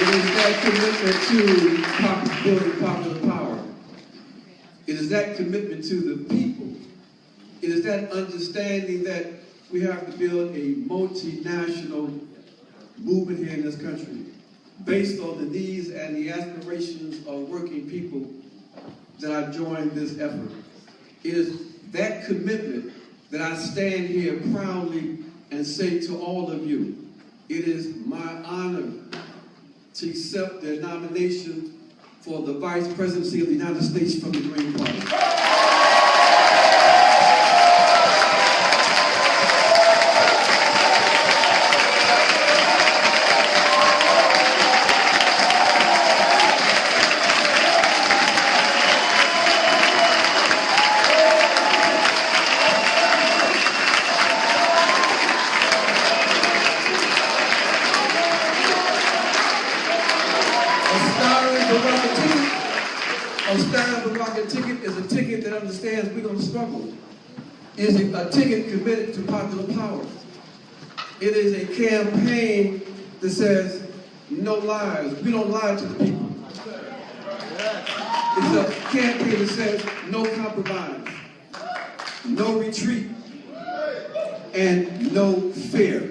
It is that commitment to building popular power. It is that commitment to the people. It is that understanding that we have to build a multinational movement here in this country based on the needs and the aspirations of working people that I joined this effort. It is that commitment that I stand here proudly and say to all of you, it is my honor to accept the nomination for the Vice Presidency of the United States from the Green Party. A ticket is a ticket that understands we're going to struggle. It is a ticket committed to popular power. It is a campaign that says no lies. We don't lie to the people. It's a campaign that says no compromise, no retreat, and no fear.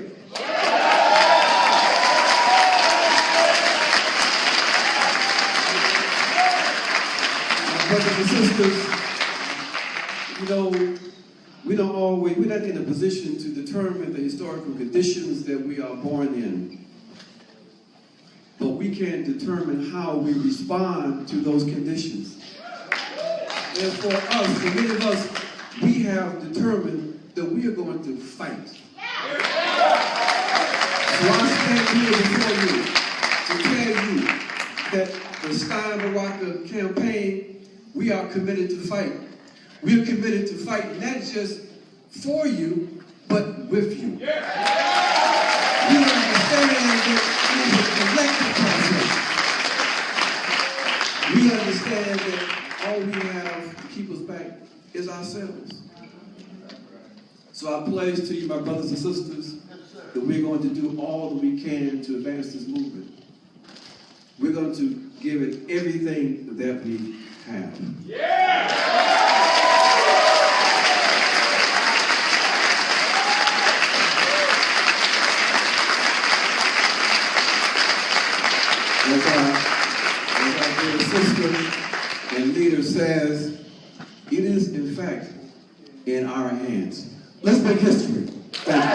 Brothers and sisters, we're not in a position to determine the historical conditions that we are born in. But we can determine how we respond to those conditions. And for us, for many of us, we have determined that we are going to fight. So I stand here before you to tell you that the Stein-Baraka campaign, we are committed to the fight. We are committed to fight not just for you, but with you. We understand that it is a collective process. We understand that all we have to keep us back is ourselves. So I pledge to you, my brothers and sisters, that we're going to do all that we can to advance this movement. We're going to give it everything that we have. Yeah! As our dear sister and leader says, it is in fact in our hands. Let's make history. Thank you.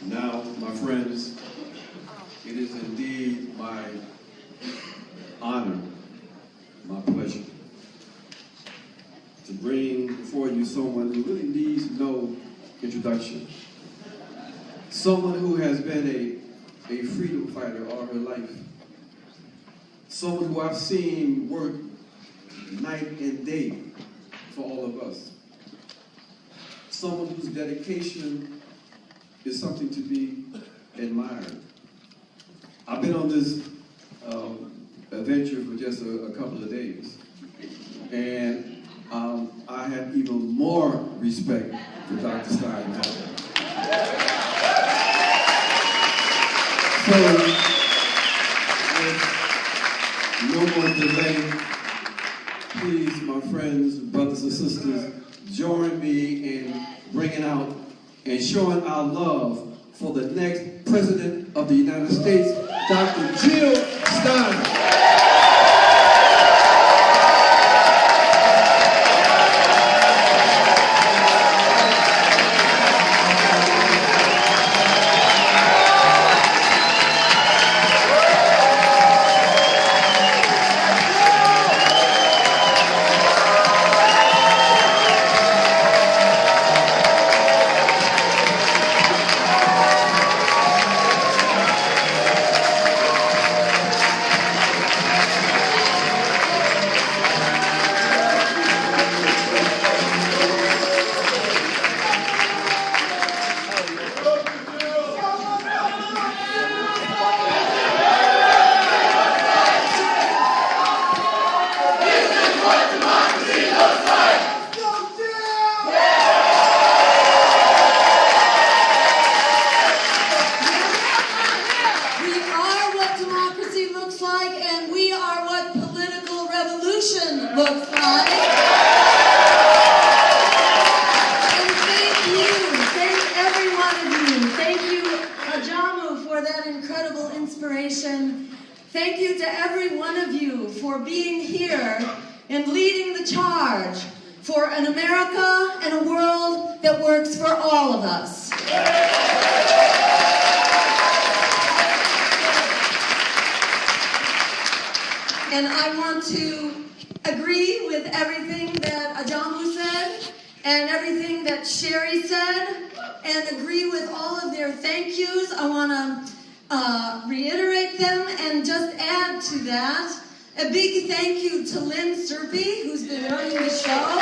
Now, my friends, it is indeed my honor, my pleasure, to bring before you someone who really needs no introduction. Someone who has been a freedom fighter all her life. Someone who I've seen work night and day for all of us. Someone whose dedication is something to be admired. I've been on this adventure for just a couple of days, and I have even more respect for Dr. Stein now. So, with no more delay, please, my friends, brothers and sisters, join me in bringing out and showing our love for the next President of the United States, Dr. Jill Stein. revolution looks like. And thank every one of you. Thank you, Ajamu, for that incredible inspiration. Thank you to every one of you for being here and leading the charge for an America and a world that works for all of us. And I want to agree with everything that Ajamu said and everything that Sherry said and agree with all of their thank yous. I want to reiterate them and just add to that a big thank you to Lynn Serpy, who's been running the show.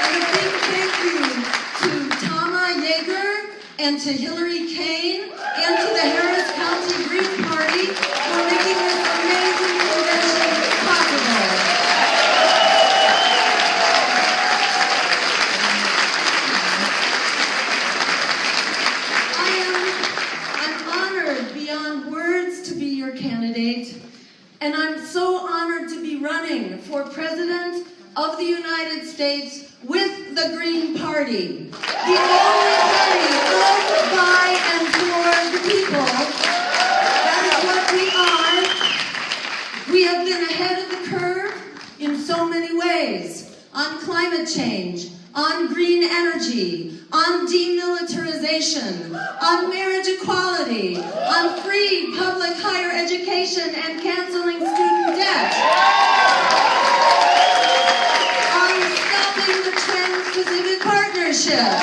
And a big thank you to Tama Yeager and to Hillary Kane and to the Harris County Green Party for making this amazing convention possible. I'm honored beyond words to be your candidate, and I'm so honored to be running for President of the United States with the Green Party, the only party of, by, and for the people. That is what we are. We have been ahead of the curve in so many ways, on climate change, on green energy, on demilitarization, on marriage equality, on free public higher education and canceling student debt, on stopping the Trans-Pacific Partnership,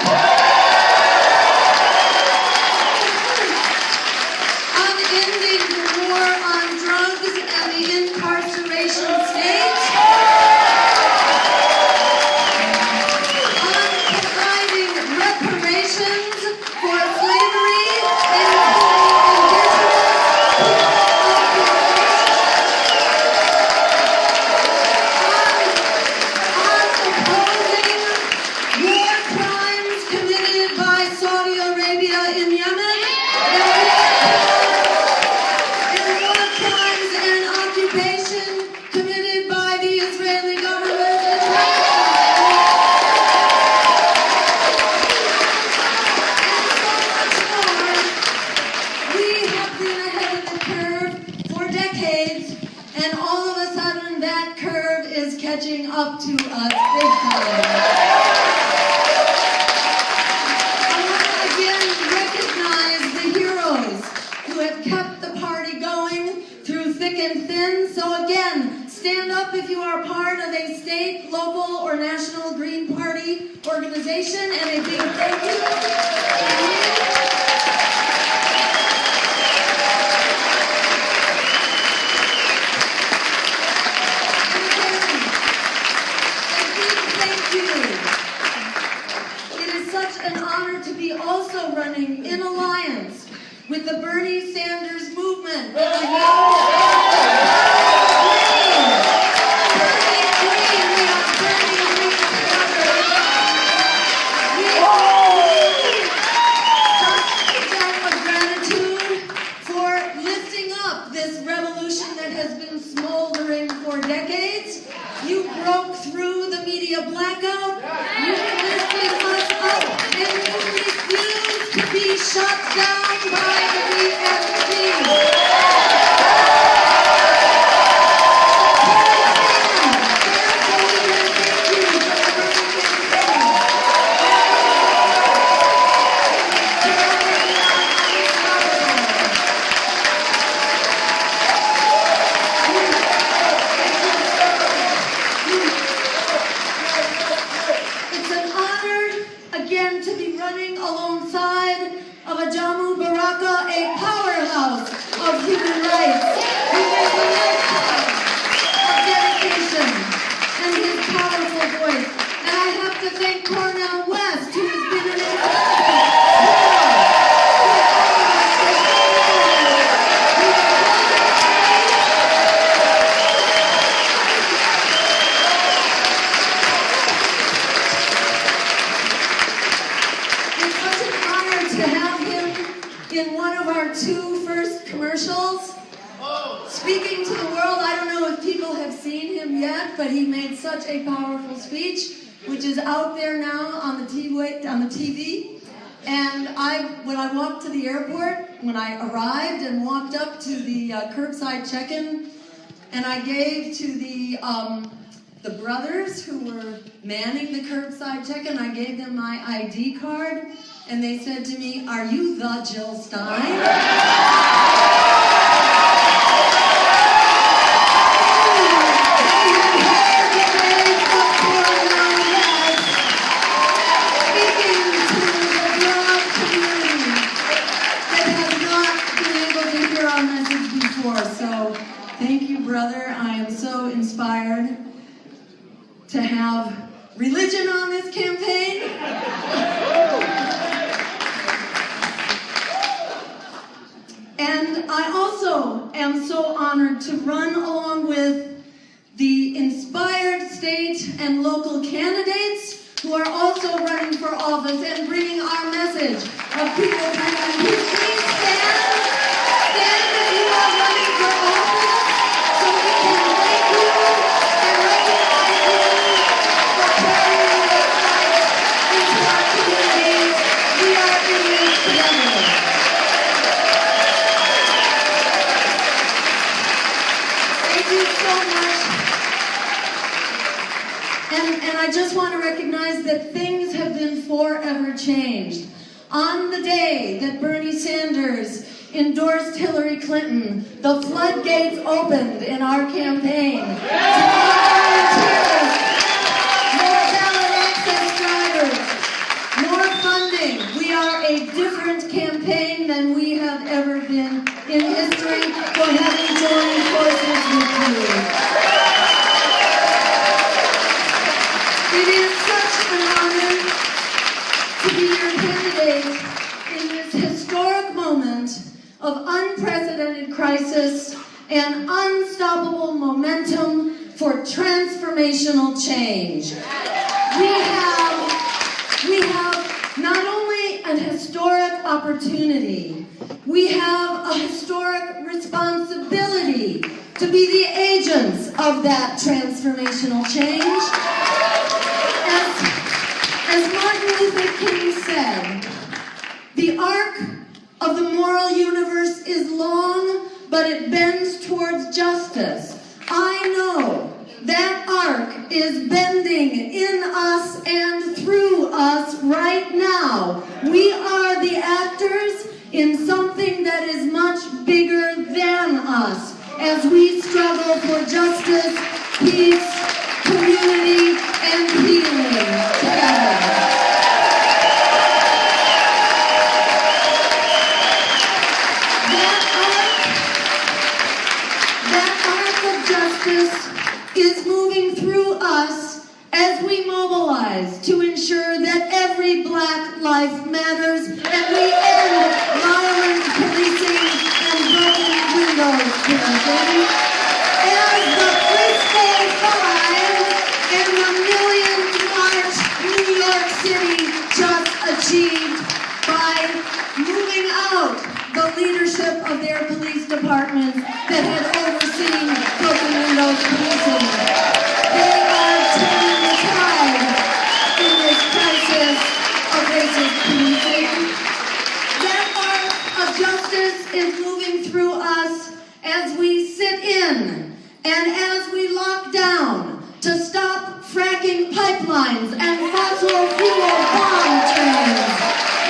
on ending the war on drugs and the incarceration state, on providing reparations for slavery and on opposing war crimes committed by Saudi Arabia in Yemen, and war crimes and occupation committed by the Israeli government in Gaza. We have been ahead of the curve for decades, and all of a sudden that curve is catching up to us big time. I want to again recognize the heroes who have kept the party going through thick and thin. So again, stand up if you are part of a state, local, or national Green Party organization, and a big thank you to you. Thank you. It is such an honor to be also running in alliance with the Bernie Sanders movement. You broke through the media blackout. You lifted us up, and you refused to be shut down by the DSP. It's an honor, again, to be running alongside of Ajamu Baraka, a powerhouse of human rights, who is a lifetime of dedication and his powerful voice. And I have to thank Cornell West, who has been an incredible It's such an honor to have him in one of our two first commercials. speaking to the world. I don't know if people have seen him yet, but he made such a powerful speech, which is out there now on the TV. And when I walked to the airport, when I arrived and walked up to the curbside check-in, and I gave to the brothers who were manning the curbside check-in, I gave them my ID card, and they said to me, "Are you the Jill Stein?" So thank you, brother. I am so inspired to have religion on this campaign. And I also am so honored to run along with the inspired state and local candidates who are also running for office and bringing our message of people bringing peace. Please stand if you are running for office so we can thank you and recognize you for carrying this light into our communities. We are in this together. Thank you so much. And I just want to recognize that things have been forever changed. On the day that Bernie Sanders endorsed Hillary Clinton, the floodgates opened in our campaign. To more volunteers, more ballot access drivers, more funding. We are a different campaign than we have ever been in history for having joined forces with you. It is such an honor to be your candidate in this historic moment of unprecedented crisis and unstoppable momentum for transformational change. We have not only an historic opportunity, we have a historic responsibility to be the agents of that transformational change. As Martin Luther King said, the arc of the moral universe is long, but it bends towards justice. I know that arc is bending in us and through us right now. We are the actors in something that is much bigger than us as we struggle for justice, peace, community, and healing together. Is moving through us as we mobilize to ensure that every Black life matters and we end violent policing and broken windows policing. As the Frisco 5 and the Millions March New York City just achieved by moving out the leadership of their police departments that had overseen broken windows policing. They are turning the tide in this crisis of racist policing. That arc of justice is moving through us as we sit in and as we lock down to stop fracking pipelines and fossil fuel bomb trains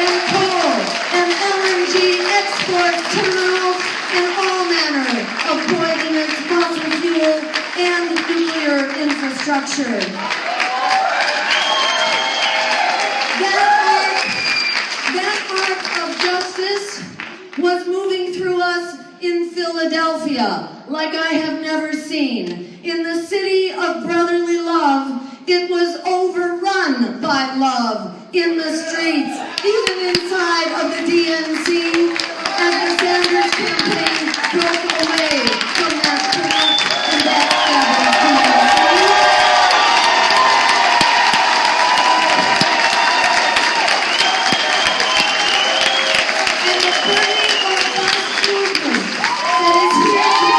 and coal and LNG export terminals and all manner of poisonous fossil fuel and nuclear infrastructure. That arc of justice was moving through us in Philadelphia like I have never seen. In the city of brotherly love, it was overrun by love in the streets, even inside of the DNC, as the Sanders campaign broke away from that corrupt and backstabbing DNC. And the burning of bus movement that is here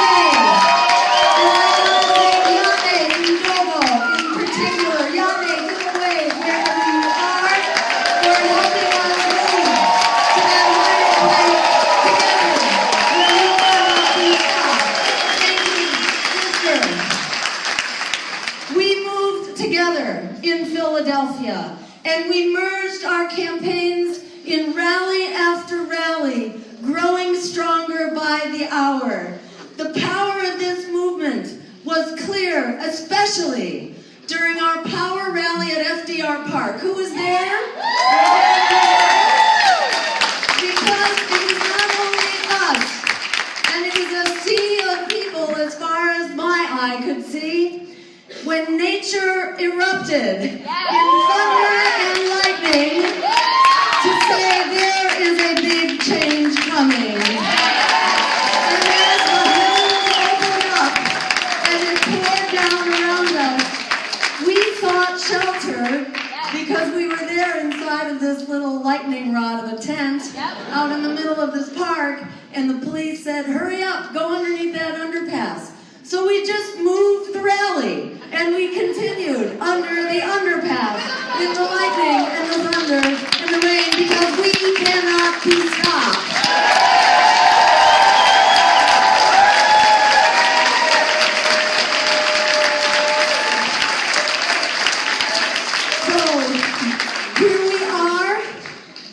launched our campaigns in rally after rally, growing stronger by the hour. The power of this movement was clear, especially during our power rally at FDR Park. Who was there? Because it is not only us, and it is a sea of people as far as my eye could see, when nature erupted in thunder and lightning to say there is a big change coming. And as the heavens opened up and it poured down around us, we sought shelter because we were there inside of this little lightning rod of a tent out in the middle of this park, and the police said, hurry up, go underneath that underpass. So we just moved the rally, and we continued under the underpass with the lightning and the thunder and the rain because we cannot be stopped. So here we are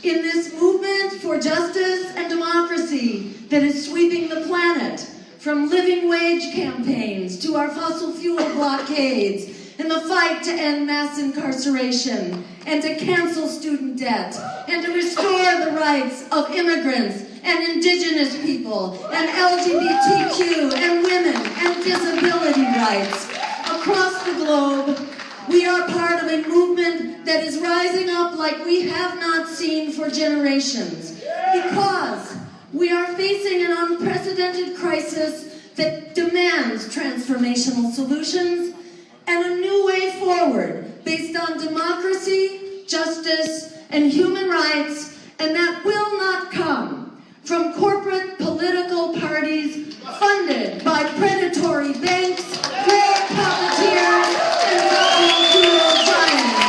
in this movement for justice and democracy that is sweeping the planet. From living wage campaigns to our fossil fuel blockades and the fight to end mass incarceration and to cancel student debt and to restore the rights of immigrants and indigenous people and LGBTQ and women and disability rights. Across the globe, we are part of a movement that is rising up like we have not seen for generations because we are facing an unprecedented crisis that demands transformational solutions and a new way forward based on democracy, justice, and human rights, and that will not come from corporate political parties funded by predatory banks, corrupt profiteers, and fossil fuel giants.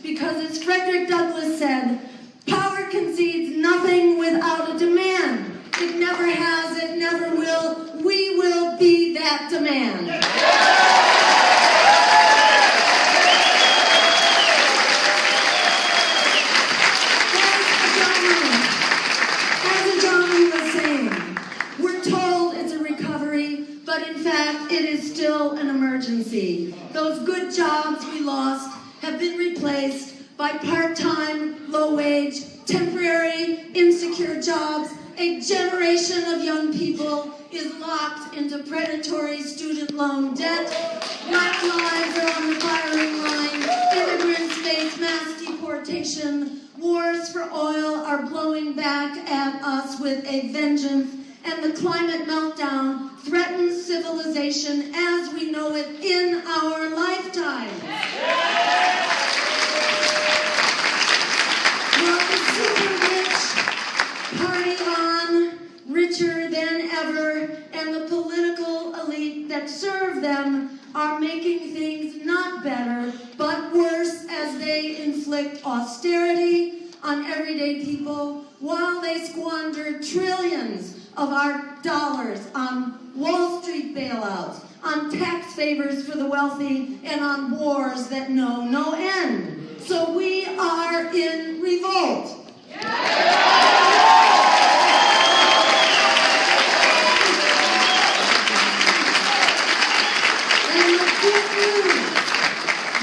Because as Frederick Douglass said, power concedes nothing without a demand. It never has, it never will. We will be that demand. As John was saying, we're told it's a recovery, but in fact it is still an emergency. Those good jobs we lost have been replaced by part-time, low-wage, temporary, insecure jobs. A generation of young people is locked into predatory student loan debt. Black lives are on the firing line. Immigrants face mass deportation. Wars for oil are blowing back at us with a vengeance. And the climate meltdown threatens civilization as we know it in our lifetime. Well, the super rich party on, richer than ever, and the political elite that serve them are making things not better, but worse as they inflict austerity on everyday people while they squander trillions of our dollars on Wall Street bailouts, on tax favors for the wealthy, and on wars that know no end. So we are in revolt. And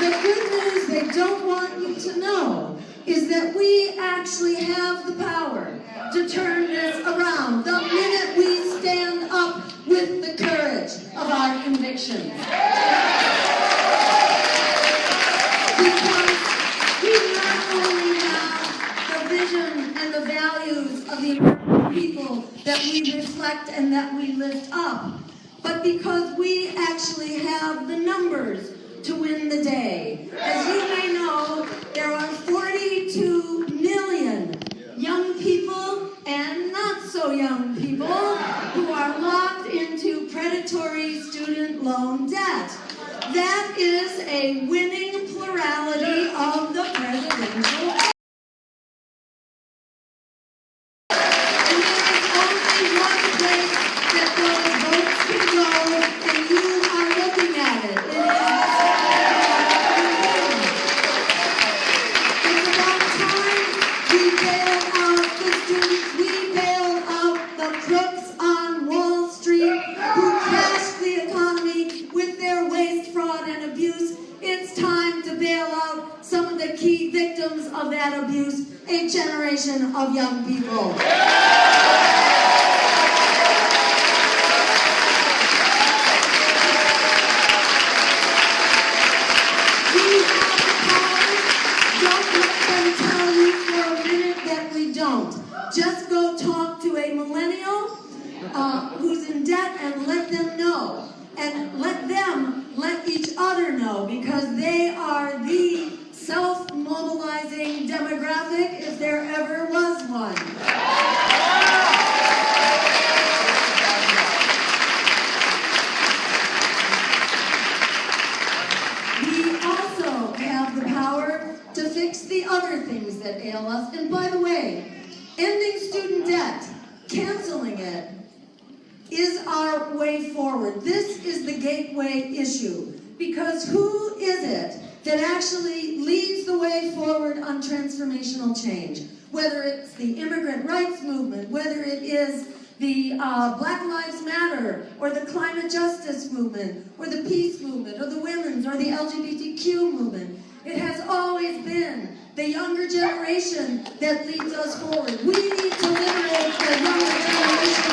the good news they don't want you to know is that we actually have the power to turn this around the minute we stand up with the courage of our convictions. Because we not only have the vision and the values of the American people that we reflect and that we lift up, but because we actually have the numbers to win the day. As you may know, there are 42 million young people and not so young people who are locked into predatory student loan debt. That is a winning plurality of be victims of that abuse, a generation of young people. We have the power. Don't let them tell you for a minute that we don't. Just go talk to a millennial who's in debt and let them know. And let them let each other know, because they are the self-mobilizing demographic if there ever was one. We also have the power to fix the other things that ail us. And by the way, ending student debt, canceling it, is our way forward. This is the gateway issue. Because who is it that actually leads the way forward on transformational change? Whether it's the immigrant rights movement, whether it is the Black Lives Matter, or the climate justice movement, or the peace movement, or the women's, or the LGBTQ movement. It has always been the younger generation that leads us forward. We need to liberate the younger generation.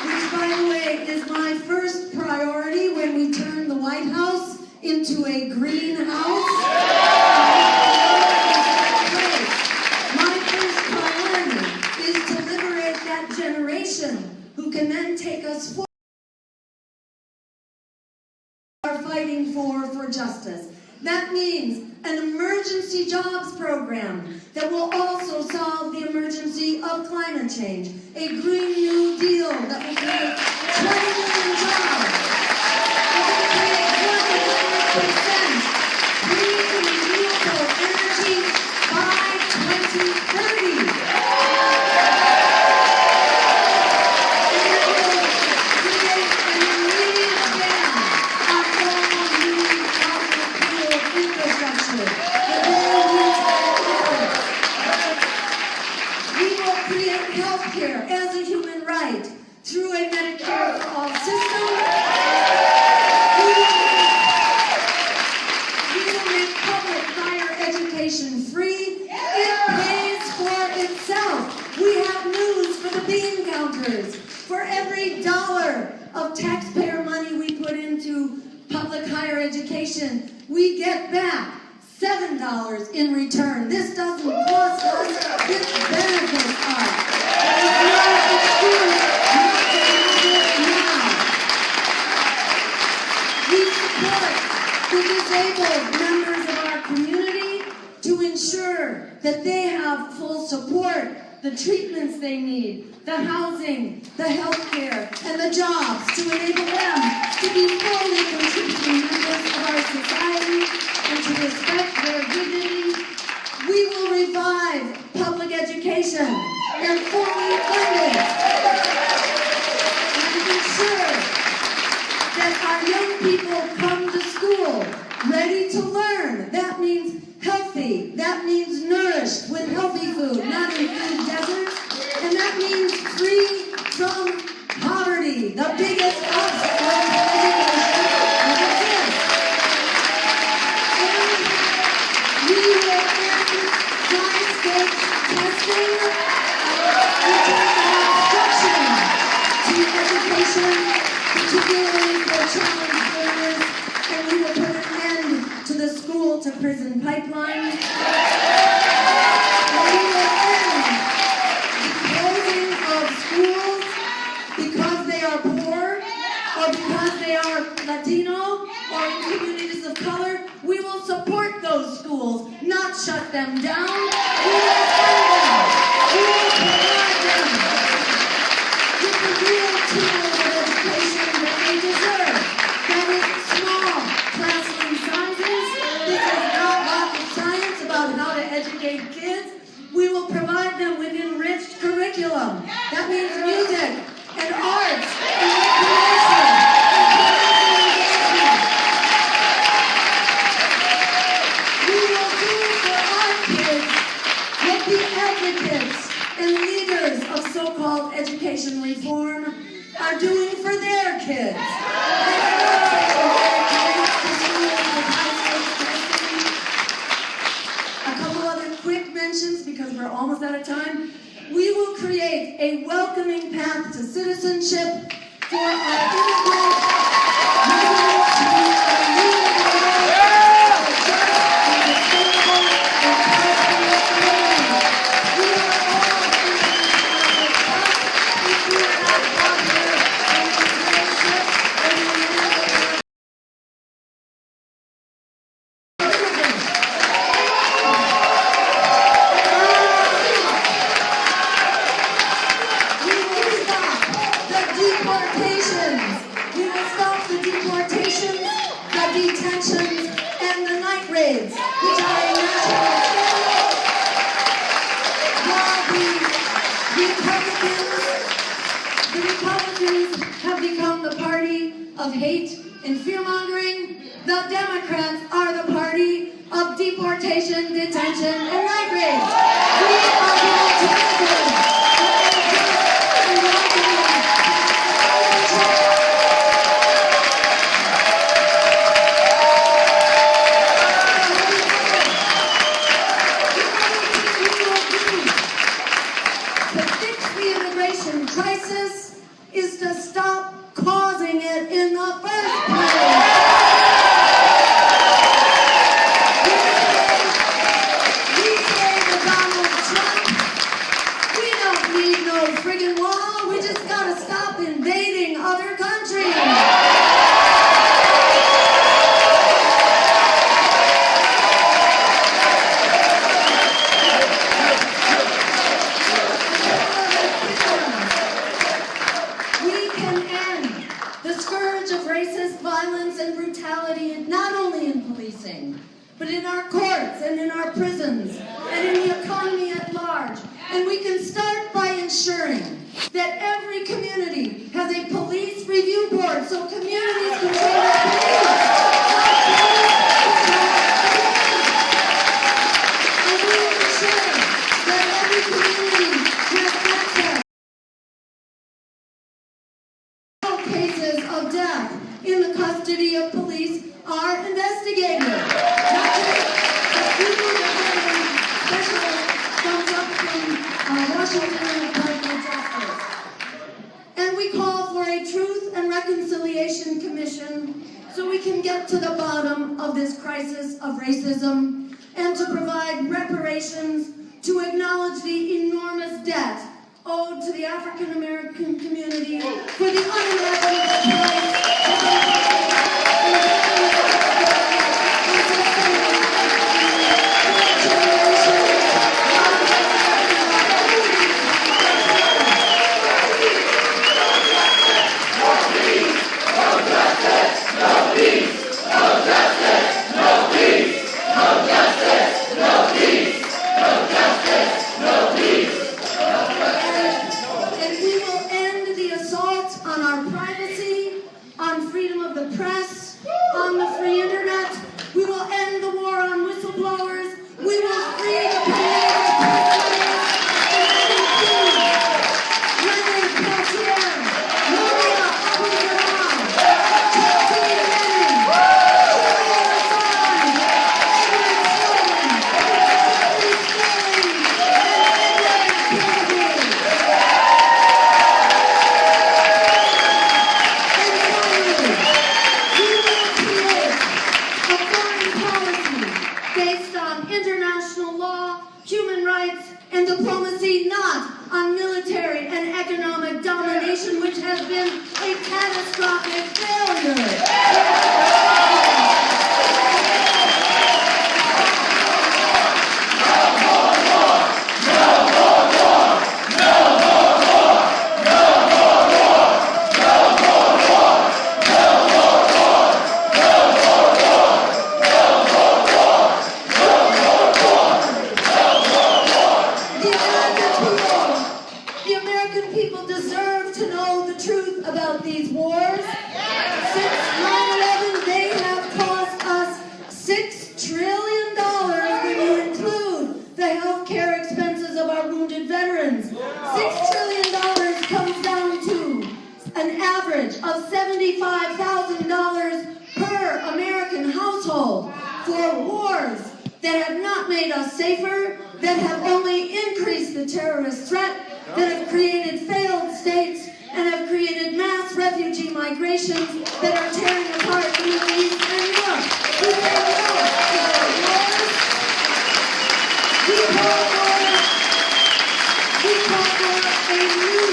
Which, by the way, is my first priority when we turn the White House into a green house. My first priority is to liberate that generation who can then take us forward. Are fighting for justice. That means an emergency jobs program that will also solve the emergency of climate change. A Green New Deal that will create 20 million jobs. That will create 100% clean and renewable energy by 2030. As a human right through a Medicare for all system. We will make public higher education free. It pays for itself. We have news for the bean counters. For every dollar of taxpayer money we put into public higher education, we get back $7 in return. This doesn't cost us, this benefits us. There is no excuse not to have it now. We support the disabled members of our community to ensure that they have full support, the treatments they need, the housing, the health care, and the jobs to enable them to be fully contributing members of our society and to respect their dignity. We will revive public education and fully fund it, and ensure that our young people come to school ready to learn. That means healthy. That means nourished with healthy food, not in food deserts. And that means free from poverty, the biggest obstacle to education ever exists. And we will end high-stakes testing, which is an obstruction to education, particularly for challenged learners. And we will put an end to the school-to-prison pipeline. And we will end the closing of schools because they are poor or because they are Latino or in communities of color. We will support those schools, not shut them down. We will fund them. We will provide them with the real tools of education that they deserve. That is small classroom sizes. This is not rocket science about how to educate kids. We will provide them with enriched curriculum. That means music and arts and recreation and community engagement. We will do for our kids what the advocates and so-called education reform are doing for their kids. A couple other quick mentions because we're almost out of time. We will create a welcoming path to citizenship for our immigrant residents who are detentions, and the night raids, which are a national failure, while the Republicans have become the party of hate and fear-mongering. The Democrats are the party of deportation, detention, and night raids. We are going to crisis is to stop causing it in the first place. We say to Donald Trump, we don't need no friggin' wall, we just gotta stop invading other countries. Racist violence and brutality, not only in policing, but in our courts and in our prisons and in the economy at large. And we can start by ensuring that every community has a police review board so communities can say that and we will ensure that every community has access. Cases of death in the custody of police are investigated. Not just people that special comes up from Washington Department of Justice. And we call for a Truth and Reconciliation Commission so we can get to the bottom of this crisis of racism and to provide reparations to acknowledge the enormous debt owed to the African American community for the unimaginable price and diplomacy, not on military and economic domination, which has been a catastrophic failure. People deserve to know the truth about these wars. Since 9/11, they have cost us $6 trillion when you include the health care expenses of our wounded veterans. $6 trillion $75,000 per American household for wars that have not made us safer, that have only increased the terrorist threat, that have created failed states, and have created mass refugee migrations that are tearing apart the Middle East and Europe. We say no to their wars. We call for a new.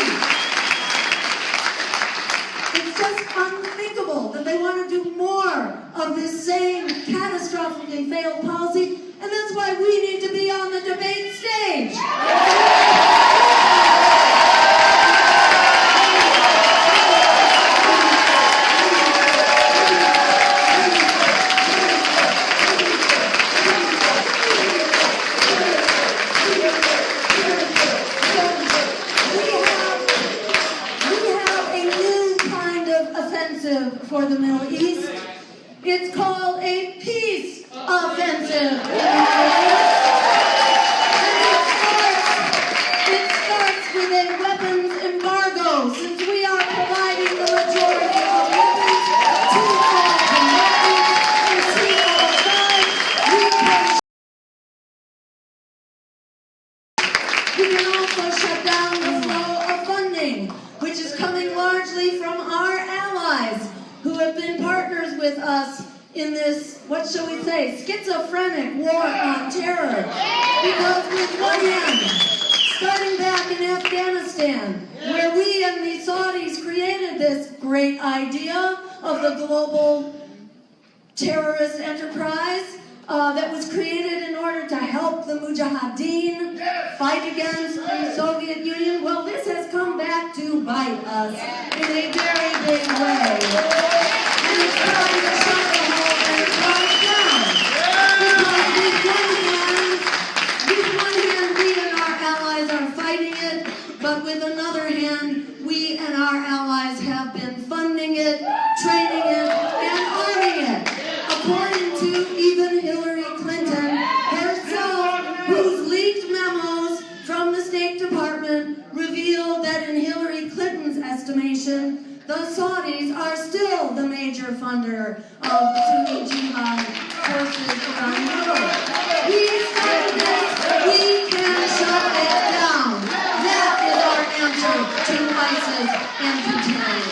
It's just unthinkable that they want to do more of this same catastrophically failed policy, and that's why we need to be on the debate stage. For the Middle East. It's called a peace offensive. It starts with a weapons embargo, since we are providing the majority of weapons to all combatants and see all sides. We can also shut down the flow of funding, which is coming largely from our allies, who have been partners with us in this, what shall we say, schizophrenic war on terror. Because with one hand, starting back in Afghanistan, where we and the Saudis created this great idea of the global terrorist enterprise that was created in order to help the Mujahideen fight against the Soviet Union. Well, this has come back to bite us in a very big way. And it's time to shut the whole enterprise down. Because with one hand, we and our allies are fighting it, but with another hand, we and our allies have been funding it, training it, and arming it. According to even Hillary Clinton herself, whose leaked memos from the State Department revealed that in Hillary Clinton's estimation, the Saudis are still the major funder of Sunni jihad forces around the world. We started this, we can shut it down. That is our answer to ISIS and to terrorism.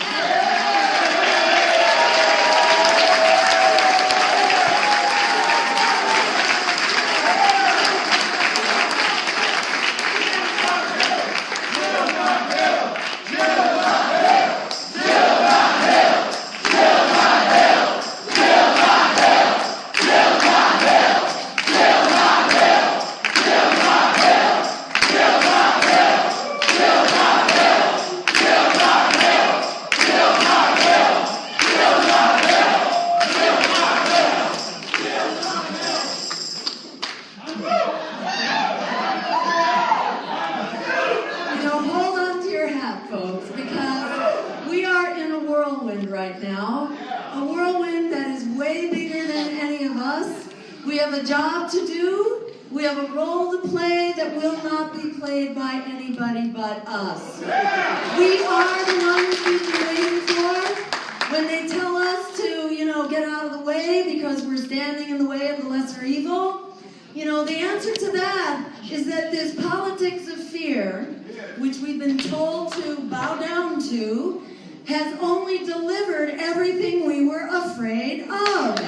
We have a job to do. We have a role to play that will not be played by anybody but us. We are the ones we've been waiting for. When they tell us to, get out of the way because we're standing in the way of the lesser evil, the answer to that is that this politics of fear, which we've been told to bow down to, has only delivered everything we were afraid of.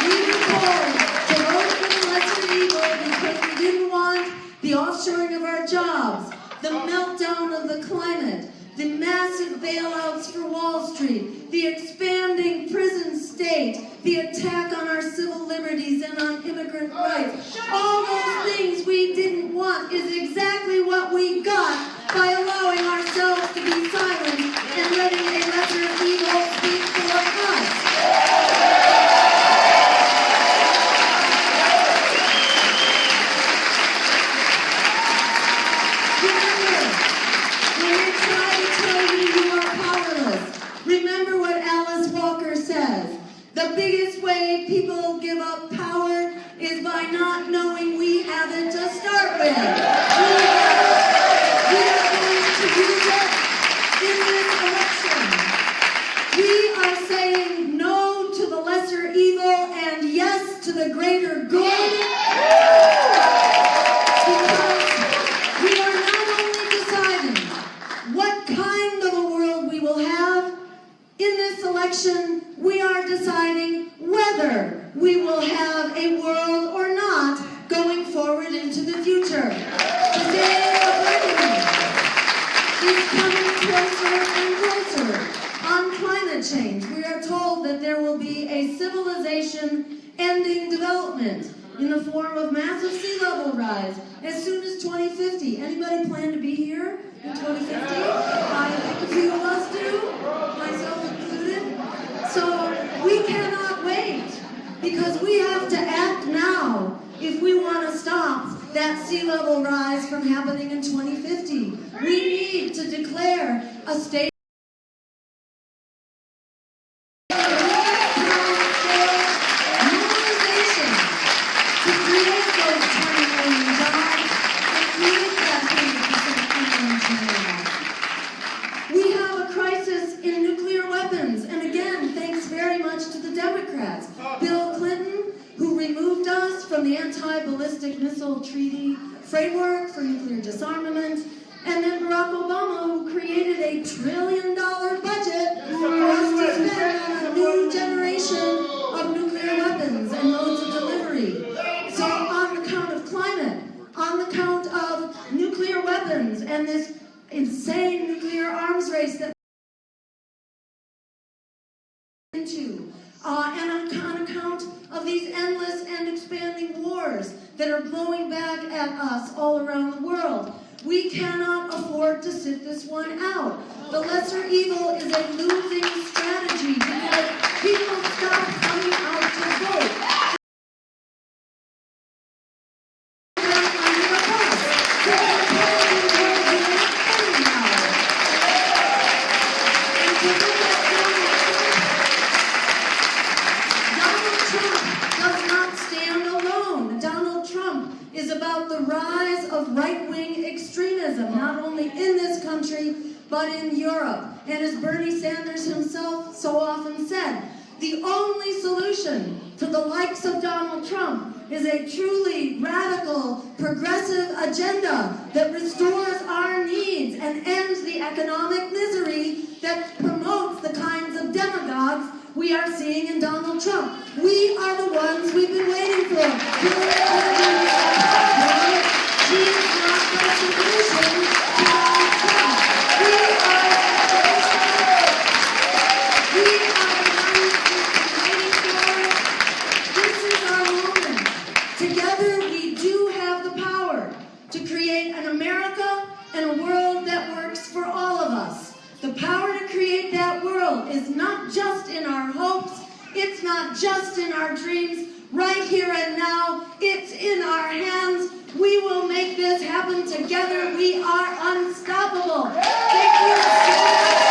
We were told to vote for the lesser evil because we didn't want the offshoring of our jobs, the meltdown of the climate, the massive bailouts for Wall Street, the expanding prison state, the attack on our civil liberties and on immigrant rights. All those things we didn't want is exactly what we got by allowing ourselves to be silent and letting a lesser evil speak for us. Remember, when they try to tell you you are powerless, remember what Alice Walker says. The biggest way people give up power is by not knowing we have it to start with. We are going as soon as 2050. Anybody plan to be here in 2050? I think a few of us do, myself included. So we cannot wait, because we have to act now if we want to stop that sea level rise from happening in 2050. We need to declare a state the anti-ballistic missile treaty framework for nuclear disarmament, and then Barack Obama, who created $1 trillion budget for us to spend on a new generation of nuclear weapons and modes of delivery. So on the count of climate, on the count of nuclear weapons, and this insane nuclear arms race that we're into, and on account of these endless and expanding wars that are blowing back at us all around the world. We cannot afford to sit this one out. The lesser evil is a losing strategy because people stop coming out to vote. Right-wing extremism, not only in this country, but in Europe. And as Bernie Sanders himself so often said, the only solution to the likes of Donald Trump is a truly radical, progressive agenda that restores our needs and ends the economic misery that promotes the kinds of demagogues we are seeing in Donald Trump. We are the ones we've been waiting for. She is not the solution to Donald Trump. We are the ones waiting for. This is our moment. Together, we do have the power to create an America and a world that works for all of us. The power to create that world is not just in our hopes, it's not just in our dreams. Right here and now, it's in our hands. We will make this happen together. We are unstoppable. Thank you so much.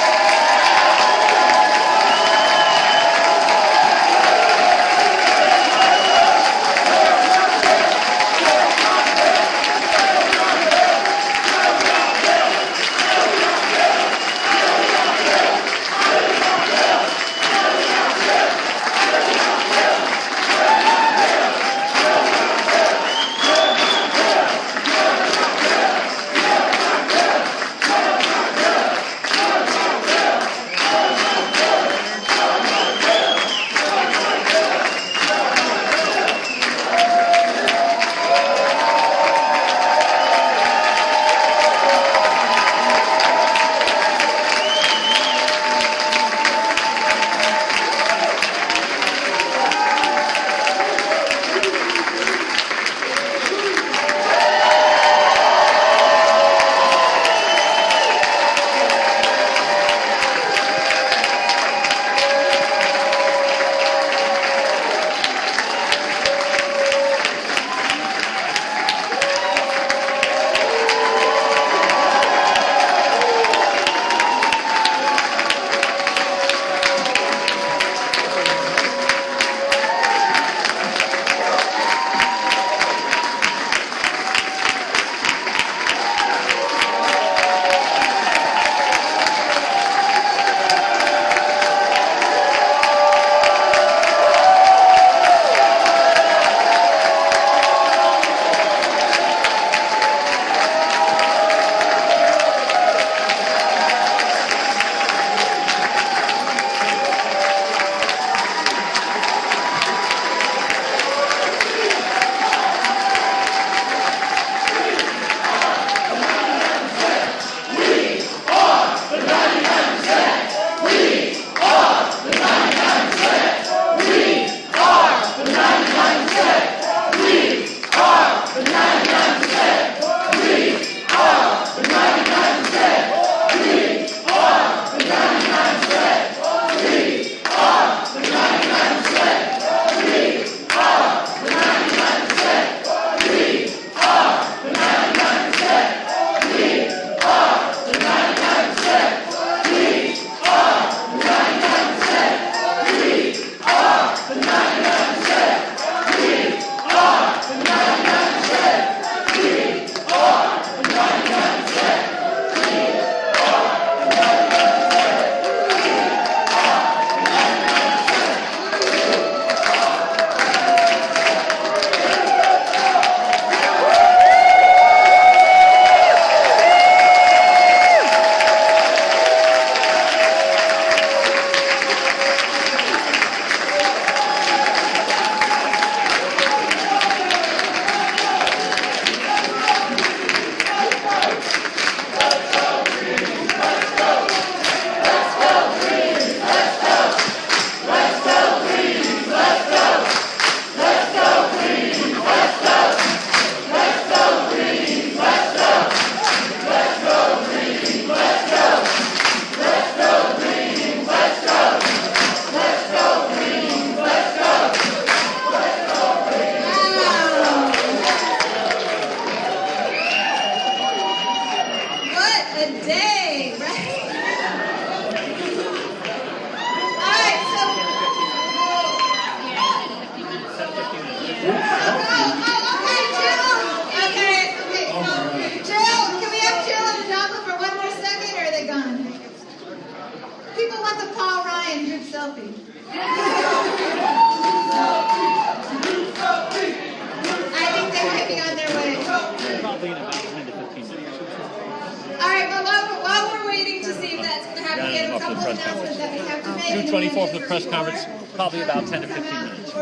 Probably about 10 to 15 minutes.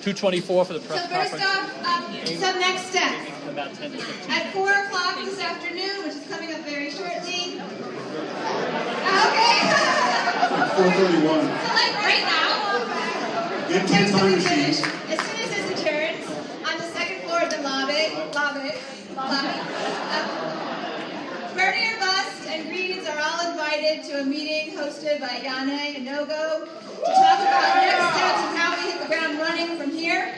2:24 for the press conference. So first off, some next steps. About 10 to 15. At 4 o'clock this afternoon, which is coming up very shortly. Okay. 4:31. So like right now. Get to the time machine. As soon as this adjourns, on the second floor of the lobby. Bernier Bust and Greens are all invited to a meeting hosted by Yane and Nogo to talk about next steps and how we hit the ground running from here.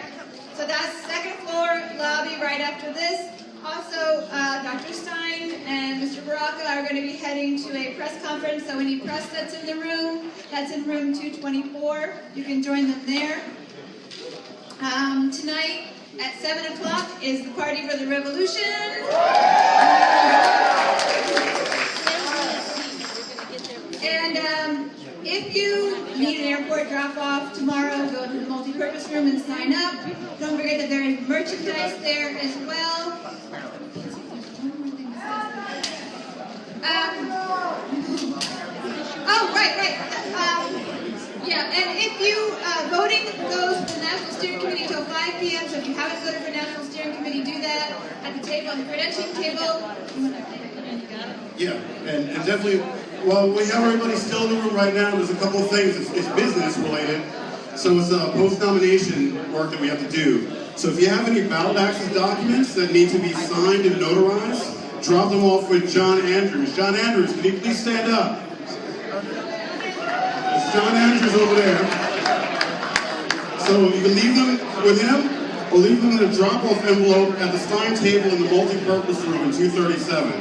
So that's second floor lobby right after this. Also, Dr. Stein and Mr. Baraka are going to be heading to a press conference, so any press that's in the room, that's in room 224. You can join them there. Tonight at 7 o'clock is the Party for the Revolution. And if you need an airport drop-off tomorrow, go to the multi-purpose room and sign up. Don't forget that there is merchandise there as well. And if you, voting goes to the National Steering Committee until 5 p.m., so if you haven't voted for National Steering Committee, do that at the table, on the credentialing table. Yeah, and definitely, well, we have everybody still in the room right now. There's a couple of things. It's business related. So it's post-nomination work that we have to do. So if you have any ballot access documents that need to be signed and notarized, drop them off with John Andrews. John Andrews, can you please stand up? It's John Andrews over there. So you can leave them with him, or leave them in a drop-off envelope at the Stein table in the multi-purpose room in 237.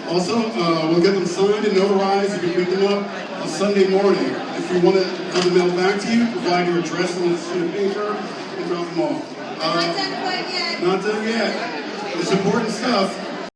Also, we'll get them signed and notarized. You can pick them up on Sunday morning. If you want to have them mailed back to you, provide your address on a sheet of paper and drop them off. Not done quite yet. Not done yet. It's important stuff.